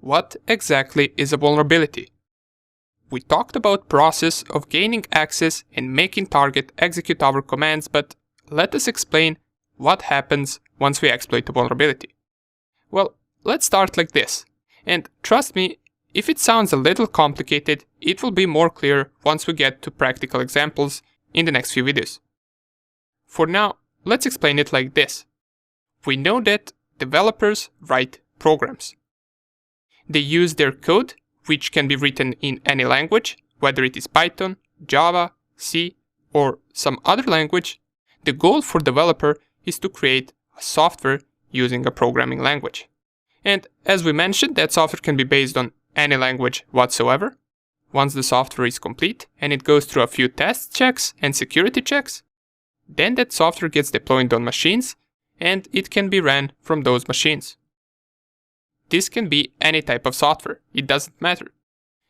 What exactly is a vulnerability? We talked about process of gaining access and making target execute our commands, but let us explain what happens once we exploit a vulnerability. Well, let's start like this. And trust me, if it sounds a little complicated, it will be more clear once we get to practical examples in the next few videos. For now, let's explain it like this. We know that developers write programs. They use their code, which can be written in any language, whether it is Python, Java, C, or some other language. The goal for developer is to create a software using a programming language. And as we mentioned, that software can be based on any language whatsoever. Once the software is complete and it goes through a few test checks and security checks, then that software gets deployed on machines and it can be ran from those machines. This can be any type of software, it doesn't matter.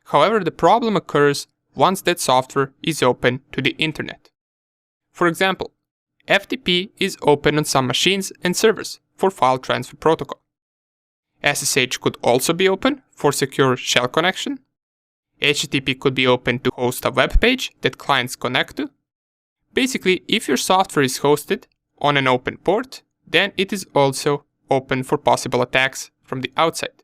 However, the problem occurs once that software is open to the internet. For example, FTP is open on some machines and servers for file transfer protocol. SSH could also be open for secure shell connection. HTTP could be open to host a web page that clients connect to. Basically, if your software is hosted on an open port, then it is also open for possible attacks from the outside.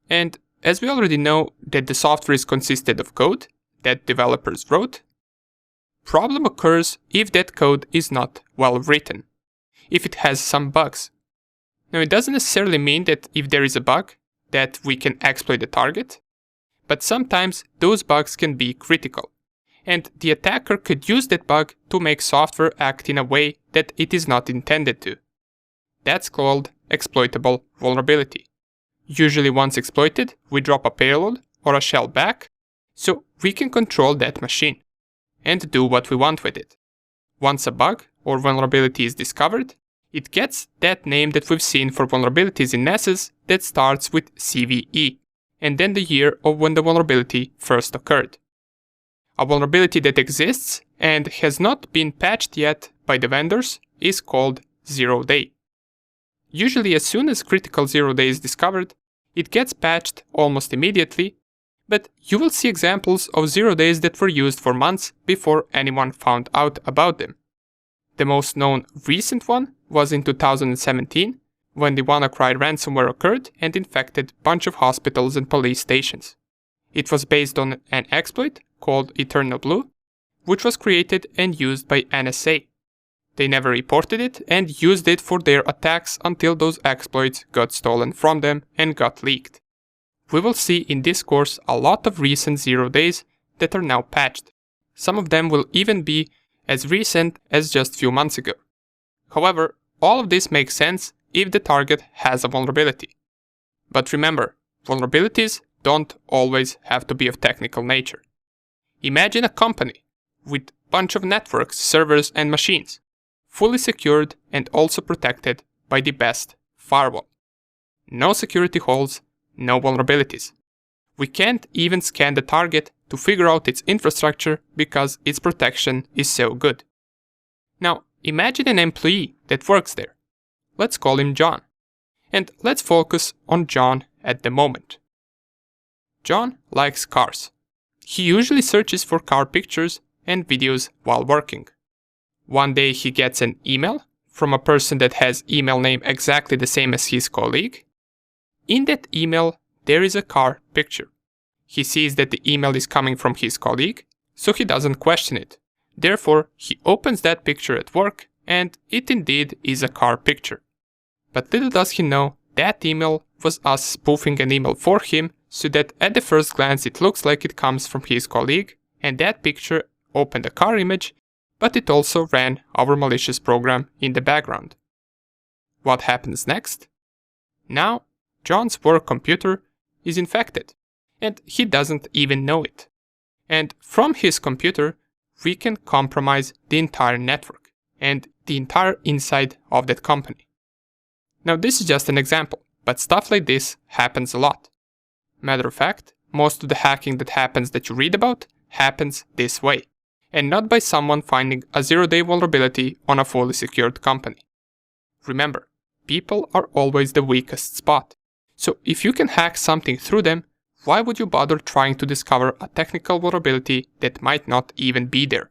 And as we already know that the software is consisted of code that developers wrote, problem occurs if that code is not well written, if it has some bugs. Now, it doesn't necessarily mean that if there is a bug that we can exploit the target, but sometimes those bugs can be critical, and the attacker could use that bug to make software act in a way that it is not intended to. That's called exploitable vulnerability. Usually once exploited, we drop a payload or a shell back, so we can control that machine and do what we want with it. Once a bug or vulnerability is discovered, it gets that name that we've seen for vulnerabilities in Nessus that starts with CVE, and then the year of when the vulnerability first occurred. A vulnerability that exists and has not been patched yet by the vendors is called 0 day. Usually as soon as critical 0 day is discovered, it gets patched almost immediately, but you will see examples of 0 days that were used for months before anyone found out about them. The most known recent one was in 2017, when the WannaCry ransomware occurred and infected a bunch of hospitals and police stations. It was based on an exploit called Eternal Blue, which was created and used by NSA. They never reported it and used it for their attacks until those exploits got stolen from them and got leaked. We will see in this course a lot of recent 0 days that are now patched. Some of them will even be as recent as just a few months ago. However, all of this makes sense if the target has a vulnerability. But remember, vulnerabilities don't always have to be of technical nature. Imagine a company with a bunch of networks, servers and machines, fully secured and also protected by the best firewall. No security holes, no vulnerabilities. We can't even scan the target to figure out its infrastructure because its protection is so good. Now, imagine an employee that works there. Let's call him John. And let's focus on John at the moment. John likes cars. He usually searches for car pictures and videos while working. One day he gets an email from a person that has email name exactly the same as his colleague. In that email, there is a car picture. He sees that the email is coming from his colleague, so he doesn't question it. Therefore, he opens that picture at work, and it indeed is a car picture. But little does he know, that email was us spoofing an email for him, so that at the first glance it looks like it comes from his colleague, and that picture opened a car image, but it also ran our malicious program in the background. What happens next? Now, John's work computer is infected, and he doesn't even know it. And from his computer, we can compromise the entire network and the entire inside of that company. Now, this is just an example, but stuff like this happens a lot. Matter of fact, most of the hacking that happens that you read about happens this way, and not by someone finding a 0 day vulnerability on a fully secured company. Remember, people are always the weakest spot, So if you can hack something through them, why would you bother trying to discover a technical vulnerability that might not even be there?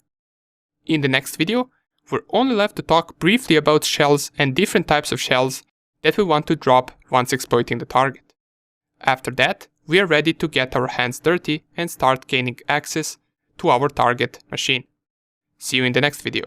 In the next video, we're only left to talk briefly about shells and different types of shells that we want to drop once exploiting the target. After that, we are ready to get our hands dirty and start gaining access to our target machine. See you in the next video.